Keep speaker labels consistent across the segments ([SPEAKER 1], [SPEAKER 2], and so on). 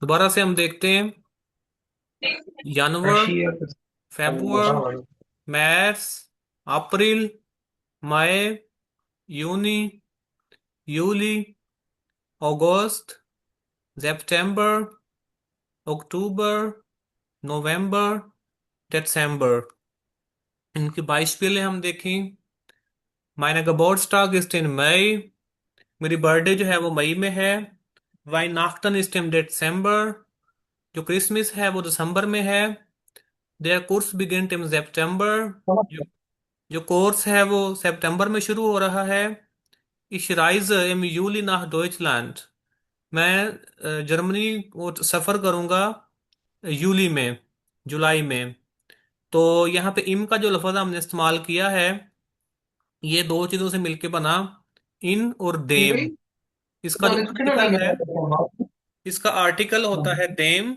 [SPEAKER 1] दोबारा से हम देखते हैं। जनवर, फेब्रुअर, मार्च, अप्रैल, मई, यूनी, यूली, अगस्त, सितंबर, अक्टूबर, नवंबर, दिसंबर। इनकी 22 पीले हम देखें। meine Geburtstag ist in मई। मेरी बर्थडे जो है वो मई में है। Weihnachten ist im Dezember। जो क्रिसमस है वो दिसंबर में है। Der Kurs beginnt im September। जो जो कोर्स है वो सितंबर में शुरू हो रहा है। Ich reise im Juli nach Deutschland। मैं जर्मनी को सफ़र करूंगा यूली में, जुलाई में। तो यहाँ पे इम का जो लफ्ज़ हमने इस्तेमाल किया है, ये दो चीज़ों से मिलके बना, इन और देम। इसका जो आर्टिकल है, इसका आर्टिकल होता है देम।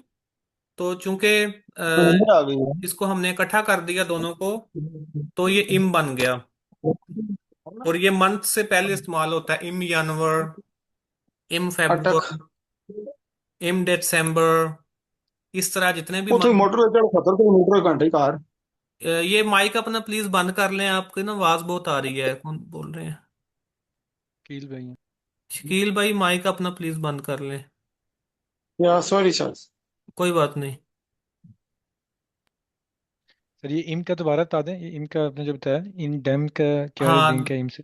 [SPEAKER 1] तो चूंकि
[SPEAKER 2] उम्र आ गई है।
[SPEAKER 1] इसको हमने इकट्ठा कर दिया दोनों को, तो ये इम बन गया। और ये मंथ से पहले इस्तेमाल होता है, इम जनवर, इम
[SPEAKER 2] अटक।
[SPEAKER 1] फेब्रुअर, इम दिसंबर। इस तरह जितने भी
[SPEAKER 2] उथे
[SPEAKER 1] मंथ।
[SPEAKER 2] मोटर चढ़ खतर कोई मोटर घंटे कार।
[SPEAKER 1] ये माइक अपना प्लीज बंद कर लें, आपकी ना आवाज बहुत आ रही है। कौन बोल रहे हैं?
[SPEAKER 3] कील भाई हैं।
[SPEAKER 1] शकील भाई, माइक अपना प्लीज बंद कर लें।
[SPEAKER 2] या सॉरी सर।
[SPEAKER 1] कोई बात नहीं।
[SPEAKER 3] सर ये इम का दोबारा बता दें, ये इम का आपने जो बताया, इन डैम का क्या लिंक
[SPEAKER 1] हाँ,
[SPEAKER 3] है इम से?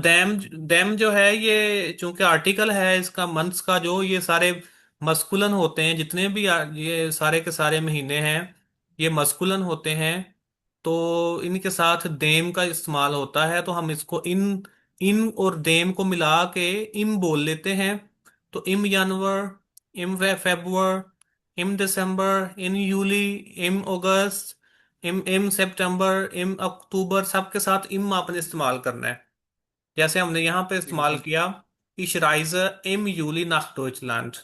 [SPEAKER 1] डैम। डैम जो है ये चूंकि आर्टिकल है इसका, मंथ्स का जो, ये सारे मस्कुलन होते हैं। जितने भी ये सारे के सारे महीने हैं, ये मस्कुलन होते हैं। तो इनके साथ देम का इस्तेमाल होता है, तो हम इसको इन इन और देम को मिला के इम बोल लेते हैं। तो इम जनवर, इम फेब्रुअर, इम दिसंबर, इन यूली, इम अगस्त, इम इम सितंबर, इम अक्टूबर, सबके साथ इम आपने इस्तेमाल करना है। जैसे हमने यहाँ पे
[SPEAKER 3] ठीक है
[SPEAKER 1] इस्तेमाल
[SPEAKER 3] सर।
[SPEAKER 1] किया, Ich reise im Juli nach Deutschland।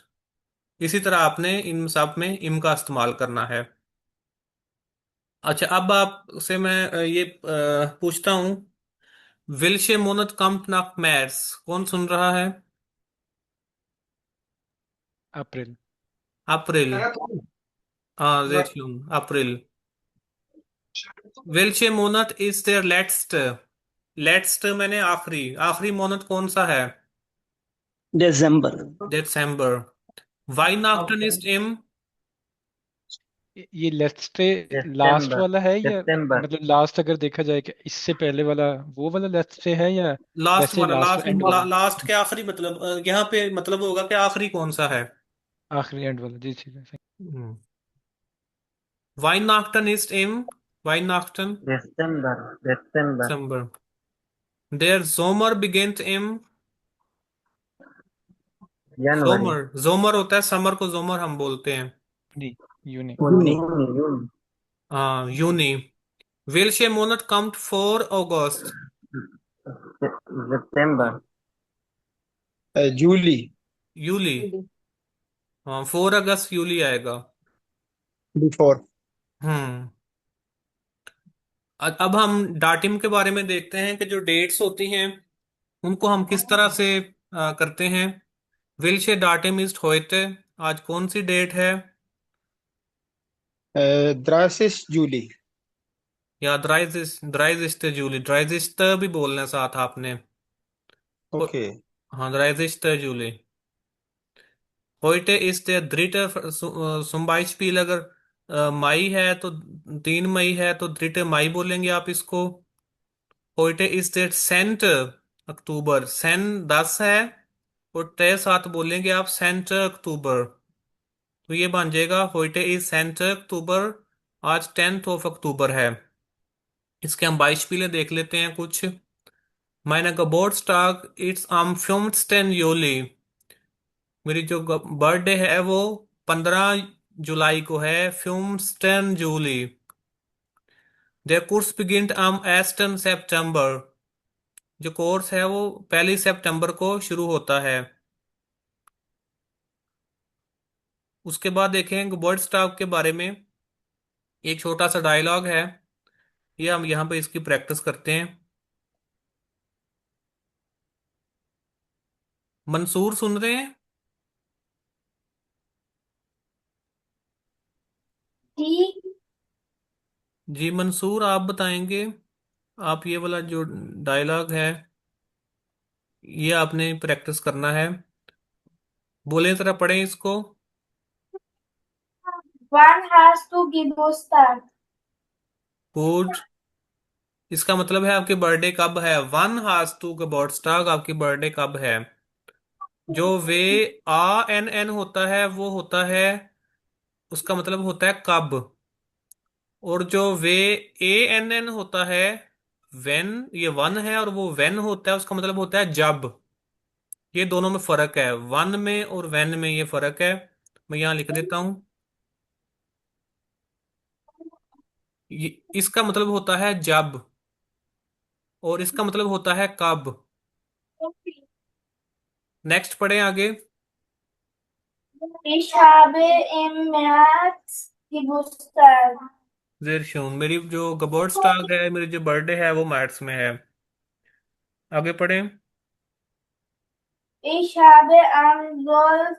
[SPEAKER 1] इसी तरह आपने इन सब में इम का इस्तेमाल करना है। अच्छा, अब आपसे मैं ये पूछता हूँ, Welche Monat kommt nach März? कौन सुन रहा है?
[SPEAKER 3] अप्रैल।
[SPEAKER 1] अप्रैल। हाँ, sehr schön, अप्रैल। Welche Monat ist der letzte? letzte मैंने आखिरी, आखिरी मोनत कौन सा है?
[SPEAKER 2] दिसंबर।
[SPEAKER 1] दिसंबर। Weihnachten ist im।
[SPEAKER 3] ये लेट्स डे लास्ट
[SPEAKER 2] सितंबर।
[SPEAKER 3] वाला है या
[SPEAKER 2] सितंबर।
[SPEAKER 3] मतलब लास्ट अगर देखा जाए कि इससे पहले वाला वो वाला लेट्स डे है, या
[SPEAKER 1] लास्ट
[SPEAKER 3] वैसे
[SPEAKER 1] वाला,
[SPEAKER 3] लास्ट एंड वाला?
[SPEAKER 1] लास्ट के आखिरी, मतलब यहाँ पे मतलब होगा कि आखिरी कौन सा है।
[SPEAKER 3] आखिरी एंड वाला, जी ठीक है सही।
[SPEAKER 1] Weihnachten ist im। Weihnachten।
[SPEAKER 2] दिसंबर। दिसंबर।
[SPEAKER 1] December। Der Sommer beginnt im।
[SPEAKER 2] जनवरी।
[SPEAKER 1] Sommer, Sommer होता है समर को, Sommer हम बोलते हैं।
[SPEAKER 3] यूनी। यूनी।
[SPEAKER 2] जून। जून।
[SPEAKER 1] हाँ, Juni। Welcher Monat kommt vor August?
[SPEAKER 2] सितंबर। जूली।
[SPEAKER 1] यूली। हाँ, 4 अगस्त यूली आएगा।
[SPEAKER 2] बिफोर।
[SPEAKER 1] हम्म। अब हम डाटिम के बारे में देखते हैं कि जो डेट्स होती हैं उनको हम किस तरह से करते हैं। विल्शे डाटिम इस्ट होते। आज कौन सी डेट है?
[SPEAKER 2] द्रासिस जूली।
[SPEAKER 1] या ड्राइजिस्ट जूली, ड्राइजिस्ट भी बोलना है साथ आपने।
[SPEAKER 2] ओके।
[SPEAKER 1] हाँ, ड्राइजिस्ट जूली। होइटे इस der dritte, zum Beispiel अगर मई है तो, 3 मई है तो dritte मई बोलेंगे आप इसको। होइटे इस der सेंट अक्टूबर, सेन 10 है, और टे साथ बोलेंगे आप, सेंट अक्टूबर। तो ये बन जाएगा, होइटे इज सेंट अक्टूबर। आज 10th of अक्टूबर है। इसके हम 22 पीले देख लेते हैं कुछ। Meine Geburtstag ist am 15. Juli। मेरी जो बर्थडे है वो 15 जुलाई को है, 15 जूली। Der Kurs beginnt am 1. September। जो कोर्स है वो 1 सितंबर को शुरू होता है। उसके बाद देखें बर्ड स्टॉक के बारे में। एक छोटा सा डायलॉग है, ये हम यहाँ पे इसकी प्रैक्टिस करते हैं। मंसूर सुन रहे हैं?
[SPEAKER 4] जी।
[SPEAKER 1] जी मंसूर, आप बताएंगे। आप ये वाला जो डायलॉग है, ये आपने प्रैक्टिस करना है। बोले जरा, पढ़ें इसको।
[SPEAKER 4] One has to give start.
[SPEAKER 1] Good. इसका मतलब है आपकी बर्थडे कब है। वन हाज टू geburtstag, आपकी बर्थडे कब है। जो वे आ एन एन होता है वो होता है, उसका मतलब होता है कब। और जो वे ए एन एन होता है, वेन, ये वन है, और वो वेन होता है, उसका मतलब होता है जब। ये दोनों में फर्क है, वन में और वेन में ये फर्क है। मैं यहाँ लिख देता हूँ। इसका मतलब होता है जब, और इसका मतलब होता है कब। नेक्स्ट पढ़ें आगे।
[SPEAKER 4] Ich habe im März Geburtstag.
[SPEAKER 1] जेर शून, मेरी जो geburtstag है, मेरी जो बर्थडे है वो मार्च में है। आगे पढ़ें।
[SPEAKER 4] Ich habe am 12.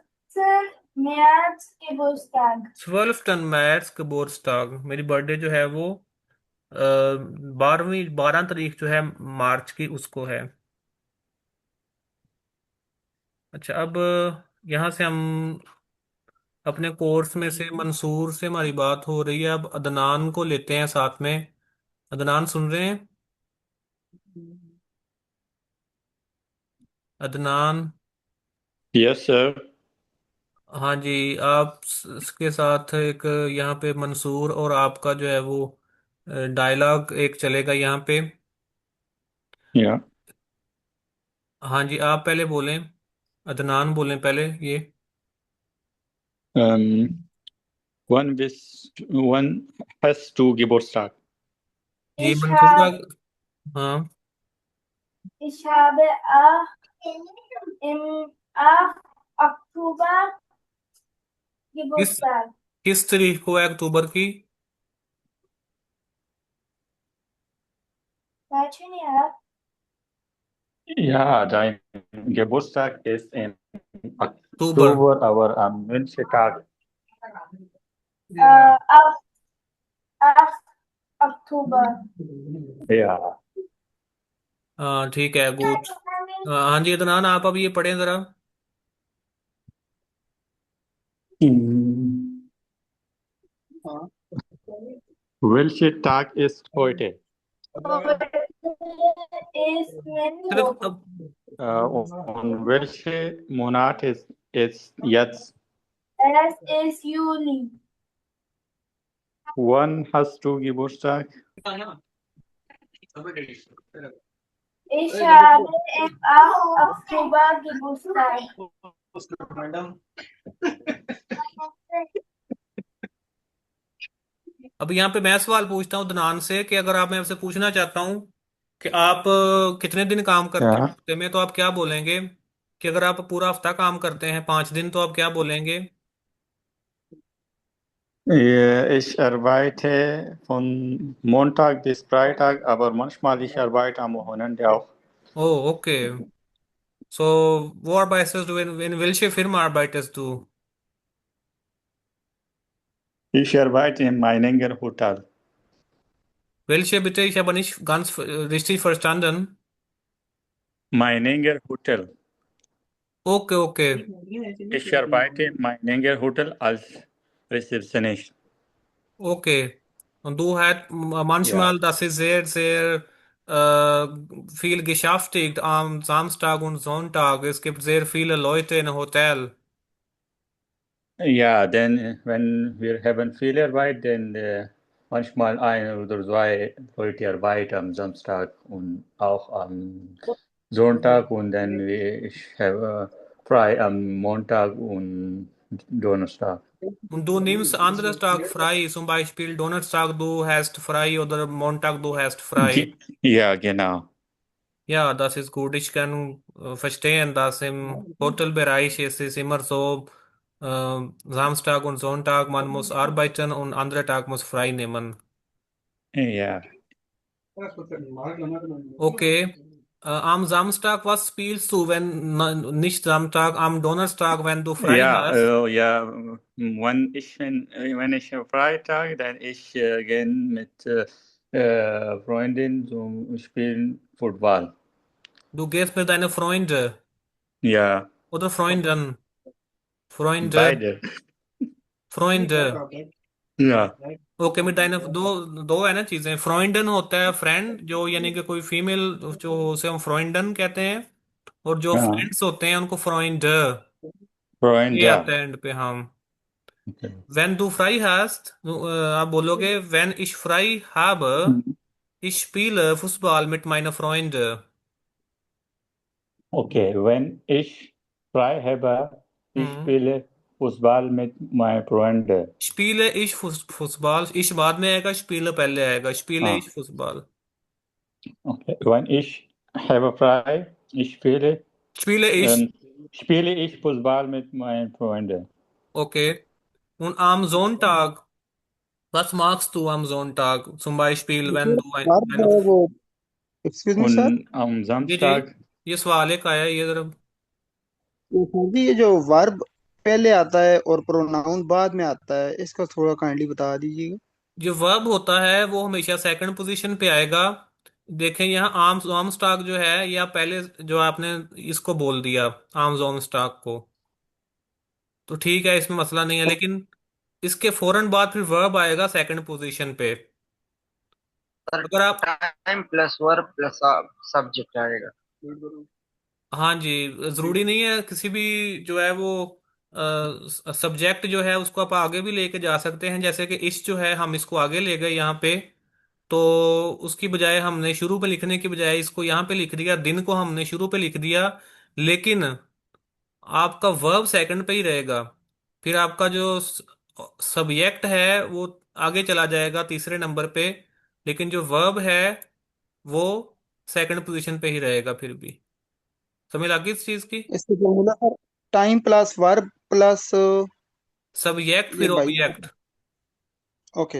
[SPEAKER 4] März Geburtstag.
[SPEAKER 1] 12 maths geburtstag, मेरी बर्थडे जो है वो 12 तारीख जो है मार्च की, उसको है। अच्छा, अब यहाँ से हम अपने कोर्स में से मंसूर से हमारी बात हो रही है, अब अदनान को लेते हैं साथ में। अदनान सुन रहे हैं? अदनान।
[SPEAKER 5] Yes, sir.
[SPEAKER 1] हाँ जी। आप के साथ एक यहाँ पे मंसूर और आपका जो है वो डायलॉग एक चलेगा यहाँ पे।
[SPEAKER 5] Yeah.
[SPEAKER 1] हाँ जी, आप पहले बोलें। अदनान बोलें पहले ये।
[SPEAKER 5] Um, one has to Geburtstag.
[SPEAKER 1] Ji
[SPEAKER 4] Ich
[SPEAKER 1] Mansoor
[SPEAKER 4] habe,
[SPEAKER 1] का। हाँ।
[SPEAKER 4] ich habe auch im 8. Oktober
[SPEAKER 1] किस
[SPEAKER 4] Geburtstag.
[SPEAKER 1] किस तारीख को है अक्टूबर की?
[SPEAKER 4] Welchen Jahr?
[SPEAKER 5] Ja, dein Geburtstag ist im
[SPEAKER 1] October.
[SPEAKER 5] Oktober, aber am Münchentag.
[SPEAKER 4] 8. 8. Oktober.
[SPEAKER 5] Ja.
[SPEAKER 1] हाँ ठीक है, गुड। हाँ जी अदनान, आप अब ये पढ़ें जरा।
[SPEAKER 5] Hm.
[SPEAKER 2] हाँ।
[SPEAKER 5] Welcher Tag ist heute?
[SPEAKER 4] Heute ist
[SPEAKER 1] सिर्फ
[SPEAKER 4] Mittwoch.
[SPEAKER 1] अब
[SPEAKER 5] Und welcher Monat ist jetzt?
[SPEAKER 4] Es ist Juli.
[SPEAKER 5] Wann hast du Geburtstag?
[SPEAKER 4] Ich habe im 8. Oktober Geburtstag.
[SPEAKER 1] अब यहाँ पे मैं सवाल पूछता हूँ अदनान से, कि अगर आप, मैं आपसे पूछना चाहता हूँ कि आप कितने दिन काम करते हैं
[SPEAKER 5] Ja.
[SPEAKER 1] हफ्ते में, तो आप क्या बोलेंगे? कि अगर आप पूरा हफ्ता काम करते हैं 5 दिन, तो आप क्या बोलेंगे?
[SPEAKER 5] Ich arbeite von Montag bis Freitag, aber manchmal ich arbeite am Wochenende auch.
[SPEAKER 1] Oh okay. So वो arbeitest du in welche Firma arbeitest du?
[SPEAKER 5] Ich arbeite in Meininger Hotel.
[SPEAKER 1] Welche bitte? Ich habe nicht ganz richtig verstanden.
[SPEAKER 5] Meininger Hotel.
[SPEAKER 1] Okay okay
[SPEAKER 5] Ich arbeite in Meininger Hotel als Rezeptionist.
[SPEAKER 1] okay. Und du hast
[SPEAKER 5] Ja.
[SPEAKER 1] manchmal, das ist sehr, sehr viel beschäftigt am Samstag und Sonntag. Es gibt sehr viele Leute im Hotel.
[SPEAKER 5] Ja, denn wenn wir haben viel Arbeit, dann manchmal ein oder zwei Leute arbeiten am Samstag und auch am Sonntag und dann ich habe frei am Montag und Donnerstag.
[SPEAKER 1] Und du nimmst anderes Tag frei, zum Beispiel Donnerstag du hast frei oder Montag du hast frei.
[SPEAKER 5] Ja, genau.
[SPEAKER 1] Ja, das ist gut. Ich kann verstehen, dass im Hotelbereich ist es immer so, Samstag und Sonntag man muss arbeiten und andere Tag muss frei nehmen.
[SPEAKER 5] Ja.
[SPEAKER 1] Okay. Am Samstag, was spielst du, wenn nicht Samstag, am Donnerstag, wenn du frei
[SPEAKER 5] Ja,
[SPEAKER 1] hast?
[SPEAKER 5] ja, wenn ich Freitag, dann ich gehe mit Freundin zum Spielen Football.
[SPEAKER 1] Du gehst mit deinen Freunden
[SPEAKER 5] Ja,
[SPEAKER 1] oder Freunden. Freunde,
[SPEAKER 5] beide.
[SPEAKER 1] Freunde.
[SPEAKER 5] Ja,
[SPEAKER 1] okay में Diana दो दो है ना चीजें फ्रॉइंडन होता है friend जो यानी कि कोई फीमेल जो उसे हम फ्रॉइंडन कहते हैं और जो
[SPEAKER 5] ja,
[SPEAKER 1] फ्रेंड्स होते हैं उनको फ्रॉइंड ये
[SPEAKER 5] Freunde.
[SPEAKER 1] आता है एंड पे हम
[SPEAKER 5] Okay.
[SPEAKER 1] When du frei hast आप बोलोगे wenn ich frei habe ich spiele Fußball mit meinen Freunden
[SPEAKER 5] Okay, wenn ich frei habe, ich
[SPEAKER 1] हम्म
[SPEAKER 5] spiele Fußball mit meinen Freunden.
[SPEAKER 1] spiele ich Fußball ich बाद में आएगा spiele पहले आएगा spiele
[SPEAKER 5] Ah,
[SPEAKER 1] ich Fußball
[SPEAKER 5] okay. Wenn ich habe frei,
[SPEAKER 1] spiele ich
[SPEAKER 5] spiele ich Fußball mit meinen Freunden.
[SPEAKER 1] okay und am Sonntag was magst du am Sonntag? Zum Beispiel, wenn du
[SPEAKER 2] verb है वो, excuse me sir.
[SPEAKER 5] Und am
[SPEAKER 1] जी जी
[SPEAKER 5] Samstag,
[SPEAKER 1] ये सवाल एक आया ये जरा
[SPEAKER 2] ये सर जी, ये जो वर्ब पहले आता है और प्रोनाउन बाद में आता है, इसका थोड़ा काइंडली बता दीजिएगा।
[SPEAKER 1] जो वर्ब होता है वो हमेशा सेकंड पोजीशन पे आएगा देखें यहाँ आर्म स्टॉक जो है या पहले जो आपने इसको बोल दिया आर्म्स ऑन स्टॉक को तो ठीक है इसमें मसला नहीं है लेकिन इसके फौरन बाद फिर वर्ब आएगा सेकंड पोजीशन पे
[SPEAKER 6] सर
[SPEAKER 1] अगर आप
[SPEAKER 6] time plus verb plus subject आएगा।
[SPEAKER 1] हाँ जी जरूरी नहीं है किसी भी जो है वो सब्जेक्ट जो है उसको आप आगे भी लेके जा सकते हैं जैसे कि इश जो है हम इसको आगे ले गए यहाँ पे तो उसकी बजाय हमने शुरू पे लिखने की बजाय इसको यहाँ पे लिख दिया दिन को हमने शुरू पे लिख दिया लेकिन आपका वर्ब सेकंड पे ही रहेगा फिर आपका जो सब्जेक्ट है वो आगे चला जाएगा तीसरे नंबर पे लेकिन जो वर्ब है वो सेकंड पोजीशन पे ही रहेगा फिर भी समझ लगी इस चीज की
[SPEAKER 2] इससे जो बोला sir, time plus verb plus
[SPEAKER 1] subject
[SPEAKER 2] ये
[SPEAKER 1] फिर
[SPEAKER 2] बाई।
[SPEAKER 1] Object
[SPEAKER 2] okay.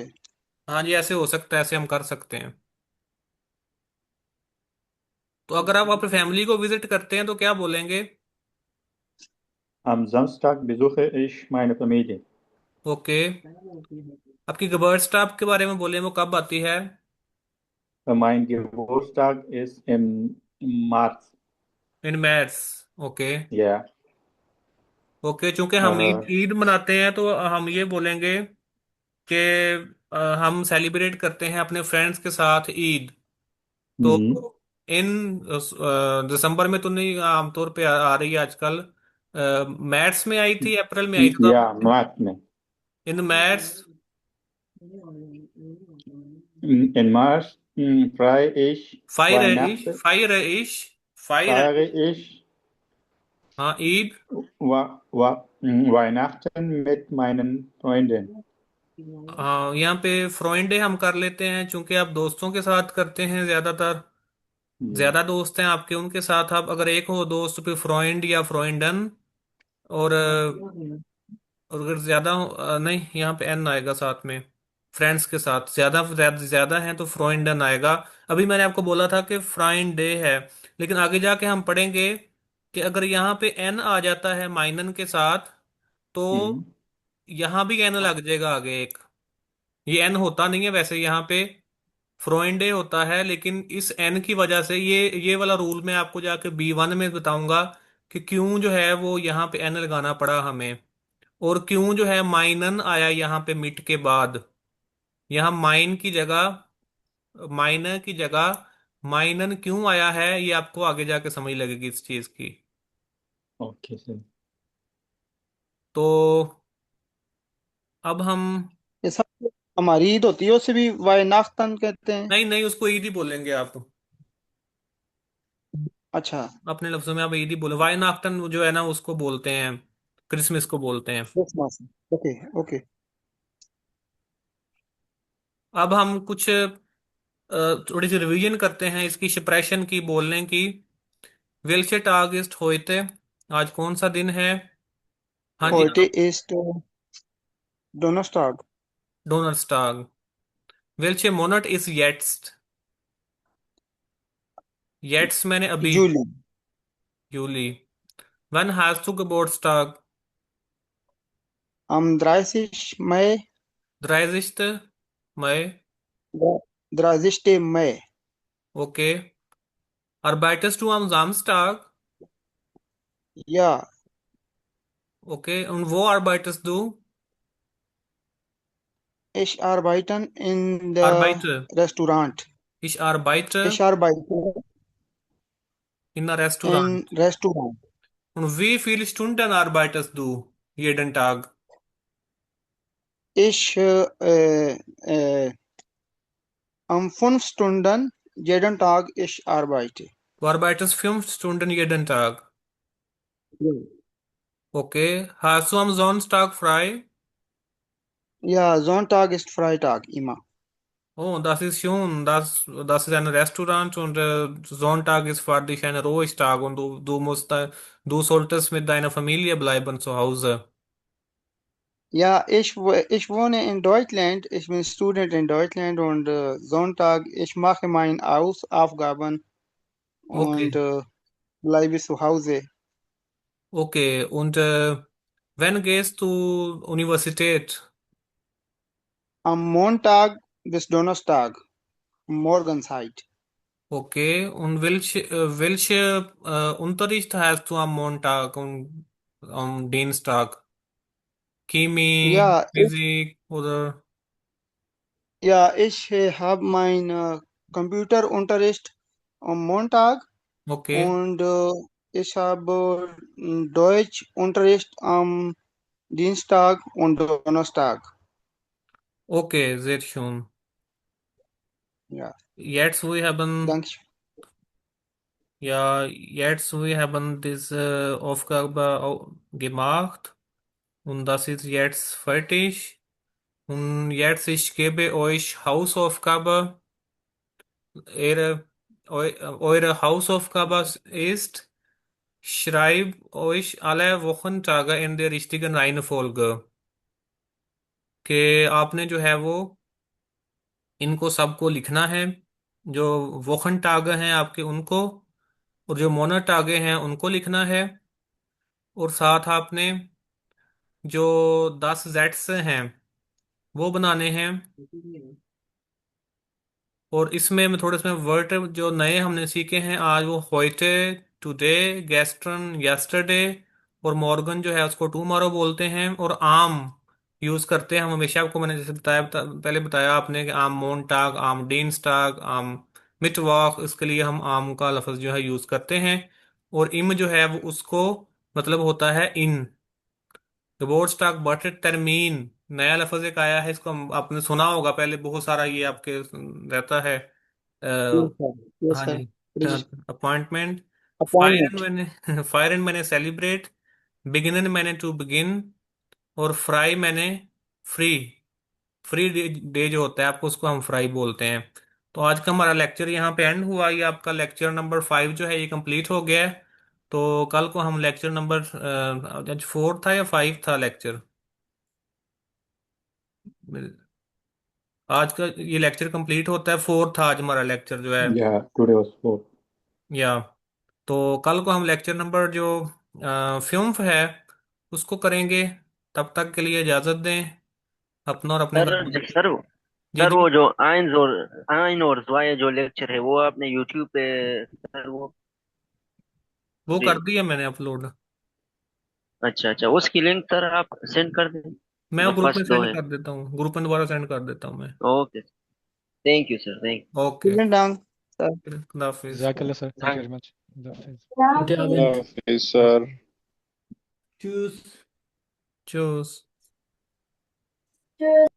[SPEAKER 1] हाँ जी ऐसे हो सकता है ऐसे हम कर सकते हैं तो अगर आप अपनी फैमिली को विजिट करते हैं तो क्या बोलेंगे
[SPEAKER 5] am Samstag besuche ich meine Familie.
[SPEAKER 1] Okay आपकी बर्थडे के बारे में बोले वो कब आती है
[SPEAKER 5] Mein Geburtstag ist im März.
[SPEAKER 1] In maths okay
[SPEAKER 5] Ja,
[SPEAKER 1] okay चूंकि हम ईद
[SPEAKER 5] äh,
[SPEAKER 1] ईद मनाते हैं तो हम ये बोलेंगे कि हम सेलिब्रेट करते हैं अपने फ्रेंड्स के साथ ईद तो
[SPEAKER 5] mhm.
[SPEAKER 1] इन दिसंबर में तो नहीं आमतौर पे आ रही है आजकल मैथ्स में आई थी अप्रैल में आई थी तो आप
[SPEAKER 5] Ja, März.
[SPEAKER 1] In maths
[SPEAKER 5] In März feiere ich Weihnachten,
[SPEAKER 1] fire इश फायर
[SPEAKER 5] feiere ich
[SPEAKER 1] हाँ Eid
[SPEAKER 5] Weihnachten mit meinen Freunden.
[SPEAKER 1] हाँ यहाँ पे फ्रेंड हम कर लेते हैं चूंकि आप दोस्तों के साथ करते हैं ज्यादातर
[SPEAKER 5] Ja.
[SPEAKER 1] ज्यादा दोस्त हैं आपके उनके साथ आप अगर एक हो दोस्त तो फिर फ्रेंड या फ्रेंडन और और अगर ज्यादा नहीं यहाँ पे एन आएगा साथ में फ्रेंड्स के साथ ज्यादा ज्यादा ज्यादा है तो फ्रेंडन आएगा अभी मैंने आपको बोला था कि फ्राइन डे है लेकिन आगे जाके हम पढ़ेंगे कि अगर यहाँ पे एन आ जाता है माइनन के साथ तो
[SPEAKER 5] Mhm.
[SPEAKER 1] यहाँ भी एन लग जाएगा आगे एक ये एन होता नहीं है वैसे यहाँ पे फ्रोइंडे होता है लेकिन इस एन की वजह से ये वाला रूल मैं आपको जाके B1 में बताऊंगा कि क्यों जो है वो यहाँ पे एन लगाना पड़ा हमें और क्यों जो है माइनन आया यहाँ पे मिट के बाद यहाँ माइनर की जगह माइनन क्यों आया है ये आपको आगे जाके समझ लगेगी इस चीज की
[SPEAKER 5] Okay, so.
[SPEAKER 1] तो अब हम
[SPEAKER 2] ये सब हमारी ईद होती है, उसे भी वायनाख्तन कहते हैं।
[SPEAKER 1] नहीं नहीं उसको ईद ही बोलेंगे आप
[SPEAKER 2] अच्छा।
[SPEAKER 1] अपने लफ्जों में आप ईद ही बोले वाइनाक्टन जो है ना उसको बोलते हैं क्रिसमस को बोलते हैं
[SPEAKER 2] क्रिसमस। Okay okay.
[SPEAKER 1] अब हम कुछ थोड़ी सी रिवीजन करते हैं इसकी एक्सप्रेशन की बोलने की वेल्चे टाग इस्ट होते आज कौन सा दिन है हाँ जी
[SPEAKER 2] heute ist Donnerstag।
[SPEAKER 1] डोनर्स्टाग वेल्चे मोनट इज येट्स्ट Jetzt मैंने अभी,
[SPEAKER 2] Juli.
[SPEAKER 1] Juli. Wann hast du Geburtstag?
[SPEAKER 2] Am 30. Mai.
[SPEAKER 1] 30. Mai.
[SPEAKER 2] 30. Mai.
[SPEAKER 1] Okay. Arbeitest du am Samstag?
[SPEAKER 2] Ja,
[SPEAKER 1] Okay. Und wo arbeitest du?
[SPEAKER 2] ich arbeite in der
[SPEAKER 1] Arbeite.
[SPEAKER 2] Restaurant.
[SPEAKER 1] Ich arbeite
[SPEAKER 2] Ich arbeite
[SPEAKER 1] in einem
[SPEAKER 2] in
[SPEAKER 1] Restaurant.
[SPEAKER 2] Restaurant.
[SPEAKER 1] Und wie viele Stunden arbeitest du jeden Tag?
[SPEAKER 2] Ich am 5 Stunden jeden Tag ich arbeite.
[SPEAKER 1] Du arbeitest 5 Stunden jeden Tag.
[SPEAKER 2] Ja.
[SPEAKER 1] Okay. Hast du am Sonntag frei?
[SPEAKER 2] Ja, Sonntag ist Freitag immer.
[SPEAKER 1] Oh, das ist schön. Das ist ein Restaurant und Sonntag ist für dich ein Ruhetag und du solltest mit deiner Familie bleiben zu Hause.
[SPEAKER 2] Ja, ich wohne in Deutschland. Ich bin Student in Deutschland und Sonntag ich mache meine Hausaufgaben und
[SPEAKER 1] Okay.
[SPEAKER 2] bleibe zu Hause.
[SPEAKER 1] Okay. Und wann gehst du Universität?
[SPEAKER 2] Am Montag bis Donnerstag, Morgenzeit.
[SPEAKER 1] Okay. Und welche Unterricht hast du am Montag und am Dienstag? Chemie,
[SPEAKER 2] Ja,
[SPEAKER 1] Physik oder?
[SPEAKER 2] ich habe meinen Computerunterricht am Montag
[SPEAKER 1] Okay.
[SPEAKER 2] und ich habe Deutschunterricht am Dienstag und Donnerstag.
[SPEAKER 1] Okay, sehr schön.
[SPEAKER 2] Ja,
[SPEAKER 1] Jetzt wir haben
[SPEAKER 2] danke.
[SPEAKER 1] Ja, jetzt wir haben diese Aufgabe gemacht und das ist jetzt fertig. Und jetzt ich gebe euch Hausaufgabe. Eure Hausaufgabe ist, schreibt euch alle Wochentage in der richtigen Reihenfolge. कि आपने जो है वो इनको सबको लिखना है, जो वोखनटागे हैं आपके उनको, और जो मोनटागे हैं उनको लिखना है, और साथ आपने जो 10 जेट्स हैं वो बनाने हैं। और इसमें मैं थोड़े इसमें वर्ड जो नए हमने सीखे हैं आज, वो होइटे टुडे, गेस्टर्न यस्टरडे, और मॉर्गन जो है उसको टुमारो बोलते हैं, और आम यूज करते हैं हम हमेशा। आपको मैंने जैसे पहले बताया आपने कि आम मोनटाग, आम डीनस्टाग, आम मिटवॉक, इसके लिए हम आम का लफ्ज जो है यूज करते हैं। और इम जो है वो उसको मतलब होता है इन। Geburtstag, बर्थडे, टर्मीन, नया लफ्ज एक आया है, इसको आपने सुना होगा पहले बहुत सारा, ये आपके रहता है।
[SPEAKER 2] Yes, sir. Yes,
[SPEAKER 1] हाँ
[SPEAKER 2] sir.
[SPEAKER 1] जी।
[SPEAKER 2] Please.
[SPEAKER 1] अपॉइंटमेंट। Fire
[SPEAKER 2] Appointment.
[SPEAKER 1] मैंने फायर मैंने सेलिब्रेट। बिगिनर मैंने टू बिगिन। और फ्राई मैंने फ्री। फ्री डे जो होता है आपको उसको हम फ्राई बोलते हैं। तो आज का हमारा लेक्चर यहाँ पे एंड हुआ। ये आपका लेक्चर नंबर 5 जो है ये कंप्लीट हो गया है। तो कल को हम लेक्चर नंबर आज 4 था या 5 था लेक्चर? आज का ये लेक्चर कंप्लीट होता है, 4 था आज हमारा लेक्चर जो है।
[SPEAKER 5] Yeah, today was 4.
[SPEAKER 1] या तो कल को हम लेक्चर नंबर जो फिल्म है उसको करेंगे। तब तक के लिए इजाजत दें अपना और अपने
[SPEAKER 6] सर
[SPEAKER 1] भाई।
[SPEAKER 6] सर
[SPEAKER 1] जी
[SPEAKER 6] सर
[SPEAKER 1] जी।
[SPEAKER 6] वो जो आइन और ज़ाय जो लेक्चर है वो आपने यूट्यूब पे सर वो
[SPEAKER 1] वो
[SPEAKER 6] जी
[SPEAKER 1] कर दिया मैंने अपलोड।
[SPEAKER 6] अच्छा अच्छा उसकी लिंक सर आप सेंड कर दें
[SPEAKER 1] मैं
[SPEAKER 6] जो
[SPEAKER 1] ग्रुप में
[SPEAKER 6] फर्स्ट दो
[SPEAKER 1] सेंड
[SPEAKER 6] है।
[SPEAKER 1] कर देता हूँ, ग्रुप में दोबारा सेंड कर देता हूँ मैं।
[SPEAKER 6] Okay thank you sir thank
[SPEAKER 1] okay.
[SPEAKER 2] Vielen Dank, sir.
[SPEAKER 1] खुदा हाफिज।
[SPEAKER 3] Jazakallah, sir. Thank you
[SPEAKER 6] you.
[SPEAKER 3] very much. Allah Hafiz.
[SPEAKER 1] Wiederabend.
[SPEAKER 7] Hafiz, sir.
[SPEAKER 1] Tschüss. Tschüss.
[SPEAKER 4] Tschüss.